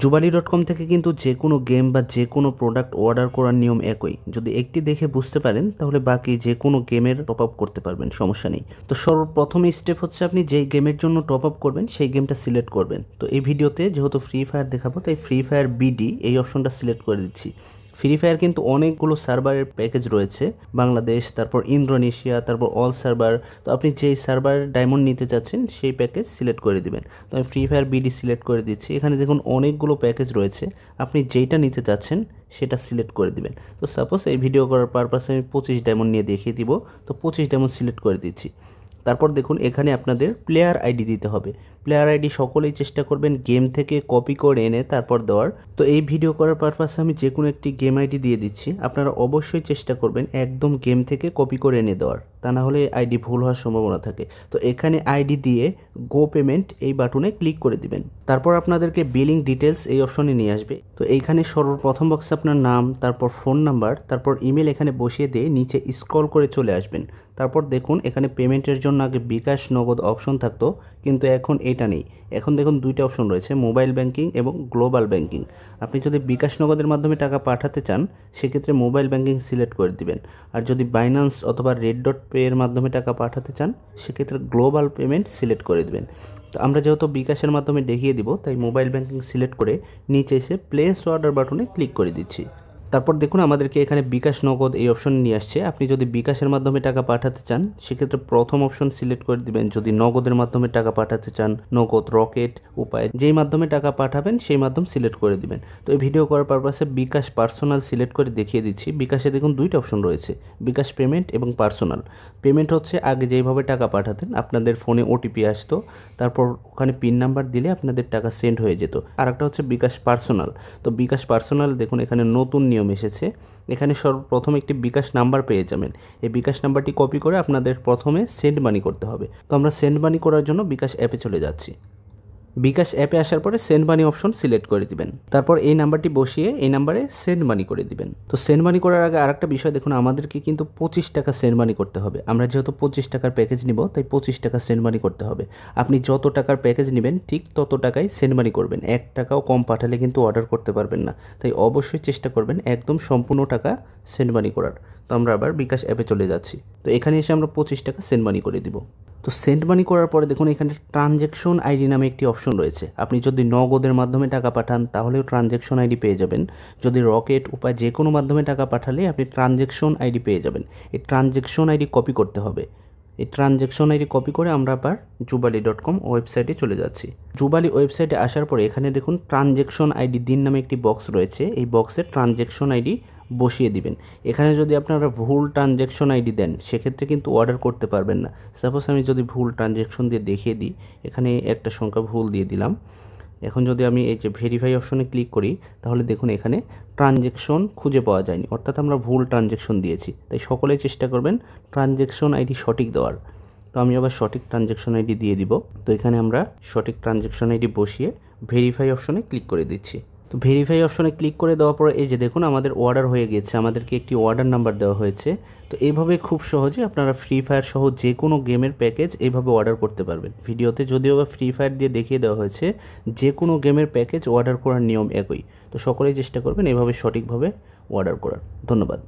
জুবালি.কম থেকে কিন্তু যে কোনো গেম বা যে কোনো প্রোডাক্ট অর্ডার করার নিয়ম একই। যদি একটি দেখে বুঝতে পারেন তাহলে বাকি যে কোনো গেমের টপ আপ করতে পারবেন, সমস্যা নেই। তো সর্বপ্রথম স্টেপ হচ্ছে আপনি যেই গেমের জন্য টপ আপ করবেন সেই গেমটা সিলেক্ট করবেন। তো এই ভিডিওতে যেহেতু ফ্রি ফায়ার দেখাবো তাই ফ্রি ফায়ার বিডি এই অপশনটা সিলেক্ট করে দিচ্ছি। ফ্রি ফায়ার কিন্তু অনেকগুলো সার্ভারের প্যাকেজ রয়েছে, বাংলাদেশ, তারপর ইন্দোনেশিয়া, তারপর অল সার্ভার। তো আপনি যেই সার্ভারের ডায়মন্ড নিতে চাচ্ছেন সেই প্যাকেজ সিলেক্ট করে দিবেন। তো আমি ফ্রি ফায়ার বিডি সিলেক্ট করে দিচ্ছি। এখানে দেখুন অনেকগুলো প্যাকেজ রয়েছে, আপনি যেইটা নিতে চাচ্ছেন সেটা সিলেক্ট করে দিবেন। তো সাপোজ এই ভিডিও করার পারপাসে আমি 25 ডায়মন্ড নিয়ে দেখিয়ে দিব। তো 25 ডায়মন্ড সিলেক্ট করে দিচ্ছি। তারপর দেখুন এখানে আপনাদের প্লেয়ার আইডি দিতে হবে। প্লেয়ার আইডি সকলেই চেষ্টা করবেন গেম থেকে কপি করে এনে তারপর দেওয়ার। তো এই ভিডিও করার পারপাসে আমি যে কোনো একটি গেম আইডি দিয়ে দিচ্ছি। আপনারা অবশ্যই চেষ্টা করবেন একদম গেম থেকে কপি করে এনে দেওয়ার, তা না হলে আইডি ভুল হওয়ার সম্ভাবনা থাকে। তো এখানে আইডি দিয়ে গো পেমেন্ট এই বাটনে ক্লিক করে দিবেন। তারপর আপনাদেরকে বিলিং ডিটেলস এই অপশনে নিয়ে আসবে। তো এইখানে সর্বপ্রথম বক্সে আপনার নাম, তারপর ফোন নাম্বার, তারপর ইমেল এখানে বসিয়ে দিয়ে নিচে স্ক্রল করে চলে আসবেন। তারপর দেখুন এখানে পেমেন্টের জন্য আগে বিকাশ নগদ অপশন থাকতো, কিন্তু এখন এটা নেই। এখন দেখুন দুইটা অপশন রয়েছে, মোবাইল ব্যাংকিং এবং গ্লোবাল ব্যাংকিং। আপনি যদি বিকাশ নগদের মাধ্যমে টাকা পাঠাতে চান সেক্ষেত্রে মোবাইল ব্যাংকিং সিলেক্ট করে দিবেন। আর যদি বাইন্যান্স অথবা রেড.পে এর মাধ্যমে টাকা পাঠাতে চান সেক্ষেত্রে গ্লোবাল পেমেন্ট সিলেক্ট করে দিবেন। তো আমরা যেহেতু বিকাশের মাধ্যমে দেখিয়ে দিব তাই মোবাইল ব্যাংকিং সিলেক্ট করে নিচে এসে প্লেস অর্ডার বাটনে ক্লিক করে দিচ্ছি। তারপর দেখুন আমাদেরকে এখানে বিকাশ নগদ এই অপশন নিয়ে আসছে। আপনি যদি বিকাশের মাধ্যমে টাকা পাঠাতে চান সেক্ষেত্রে প্রথম অপশন সিলেক্ট করে দিবেন। যদি নগদের মাধ্যমে টাকা পাঠাতে চান নগদ, রকেট, উপায়, যেই মাধ্যমে টাকা পাঠাবেন সেই মাধ্যম সিলেক্ট করে দিবেন। তো এই ভিডিও করার পারপাসে বিকাশ পার্সোনাল সিলেক্ট করে দেখিয়ে দিচ্ছি। বিকাশে দেখুন দুইটা অপশন রয়েছে, বিকাশ পেমেন্ট এবং পার্সোনাল। পেমেন্ট হচ্ছে আগে যেইভাবে টাকা পাঠাতেন, আপনাদের ফোনে ওটিপি আসতো, তারপর ওখানে পিন নাম্বার দিলে আপনাদের টাকা সেন্ড হয়ে যেত। আর একটা হচ্ছে বিকাশ পার্সোনাল। তো বিকাশ পার্সোনাল দেখুন এখানে নতুন নিয়ম এসেছে। এখানে সর্বপ্রথম একটি বিকাশ নাম্বার পেয়ে যাবেন। এই বিকাশ নাম্বারটি কপি করে আপনাদের প্রথমে সেন্ড মানি করতে হবে। তো আমরা সেন্ড মানি করার জন্য বিকাশ অ্যাপে চলে যাচ্ছি। বিকাশ অ্যাপে আসার পরে সেন্ড মানি অপশন সিলেক্ট করে দিবেন। তারপর এই নাম্বারটি বসিয়ে এই নাম্বারে সেন্ড মানি করে দিবেন। তো সেন্ড মানি করার আগে আরেকটা বিষয় দেখুন, আমাদেরকে কিন্তু 25 টাকা সেন্ড মানি করতে হবে। আমরা যেহেতু 25 টাকার প্যাকেজ নিব তাই 25 টাকা সেন্ড মানি করতে হবে। আপনি যত টাকার প্যাকেজ নেবেন ঠিক তত টাকাই সেন্ড মানি করবেন। 1 টাকাও কম পাঠালে কিন্তু অর্ডার করতে পারবেন না। তাই অবশ্যই চেষ্টা করবেন একদম সম্পূর্ণ টাকা সেন্ড মানি করার। তো আমরা আবার বিকাশ অ্যাপে চলে যাচ্ছি। তো এখানে এসে আমরা 25 টাকা সেন্ড মানি করে দিব। তো সেন্ড মানি করার পরে দেখুন এখানে ট্রানজ্যাকশন আইডি নামে একটি অপশন রয়েছে। আপনি যদি নগদের মাধ্যমে টাকা পাঠান তাহলেও ট্রানজ্যাকশন আইডি পেয়ে যাবেন। যদি রকেট, উপায়, যে কোনো মাধ্যমে টাকা পাঠালে আপনি ট্রানজ্যাকশন আইডি পেয়ে যাবেন। এই ট্রানজ্যাকশন আইডি কপি করতে হবে। এই ট্রানজ্যাকশন আইডি কপি করে আমরা আবার জুবালি.কম ওয়েবসাইটে চলে যাচ্ছি। জুবালি ওয়েবসাইটে আসার পরে এখানে দেখুন ট্রানজ্যাকশন আইডি দিন নামে একটি বক্স রয়েছে। এই বক্সে ট্রানজ্যাকশন আইডি বসিয়ে দিবেন। এখানে যদি আপনারা ভুল ট্রানজ্যাকশন আইডি দেন সেক্ষেত্রে কিন্তু অর্ডার করতে পারবেন না। সাপোজ আমি যদি ভুল ট্রানজ্যাকশন দিয়ে দেখিয়ে দিই, এখানে একটা সংখ্যা ভুল দিয়ে দিলাম। এখন যদি আমি এই যে ভেরিফাই অপশনে ক্লিক করি তাহলে দেখুন এখানে ট্রানজ্যাকশন খুঁজে পাওয়া যায়নি, অর্থাৎ আমরা ভুল ট্রানজ্যাকশন দিয়েছি। তাই সকলেই চেষ্টা করবেন ট্রানজ্যাকশন আইডি সঠিক দেওয়ার। তো আমি আবার সঠিক ট্রানজ্যাকশন আইডি দিয়ে দিব। তো এখানে আমরা সঠিক ট্রানজ্যাকশন আইডি বসিয়ে ভেরিফাই অপশনে ক্লিক করে দিচ্ছি। তো ভেরিফাই অপশনে ক্লিক করে দেওয়ার পরে এই যে দেখুন আমাদের অর্ডার হয়ে গিয়েছে, আমাদেরকে একটি অর্ডার নাম্বার দেওয়া হয়েছে। তো এইভাবে খুব সহজে আপনারা ফ্রি ফায়ার সহ যে কোনো গেমের প্যাকেজ এইভাবে অর্ডার করতে পারবেন। ভিডিওতে যদিও বা ফ্রি ফায়ার দিয়ে দেখিয়ে দেওয়া হয়েছে, যে কোনো গেমের প্যাকেজ অর্ডার করার নিয়ম একই। তো সকলেই চেষ্টা করবেন এভাবে সঠিকভাবে অর্ডার করার। ধন্যবাদ।